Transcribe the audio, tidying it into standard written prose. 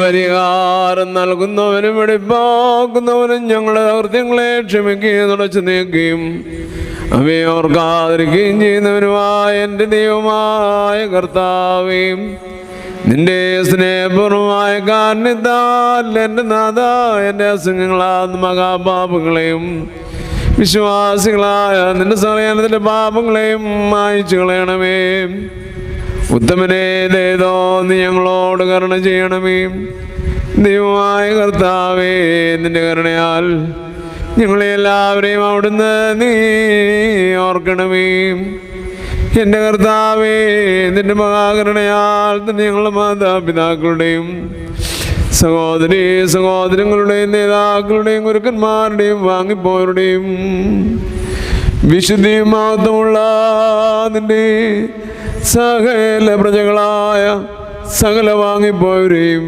പരിഹാരം നൽകുന്നവനും വെടിപ്പാക്കുന്നവനും ഞങ്ങളുടെ കൃത്യങ്ങളെ ക്ഷമിക്കുകയും തുടച്ചു നീക്കുകയും അവയെ ഓർക്കാതിരിക്കുകയും ചെയ്യുന്നവനുമായ എൻ്റെ ദൈവമായ കർത്താവേ, നിന്റെ സ്നേഹപൂർവമായ കാരണത്താൽ എൻ്റെ നാഥ എൻ്റെ അസംഖ്യങ്ങളായ മഹാപാപങ്ങളെയും വിശ്വാസികളായ നിന്റെ സകലജനത്തിന്റെ പാപങ്ങളെയും മായിച്ചു കളയണമേ. ഉത്തമനെ ദയതോ നീ ഞങ്ങളോട് കരുണ ചെയ്യണമേ. ദൈവമായ കർത്താവേ, നിന്റെ കരുണയാൽ ഞങ്ങളെ എല്ലാവരെയും അവിടുന്ന് നീ ഓർക്കണമേ. എൻ്റെ കർത്താവേ, നിന്റെ മഹാകരുണയാൽ തന്നെ ഞങ്ങളുടെ മാതാപിതാക്കളുടെയും സഹോദരങ്ങളുടെയും നേതാക്കളുടെയും ഗുരുക്കന്മാരുടെയും വാങ്ങിപ്പോരുടെയും വിശുദ്ധിയും മഹത്വമുള്ള നിന്റെ സകല പ്രജകളായ സകല വാങ്ങിപ്പോയവരെയും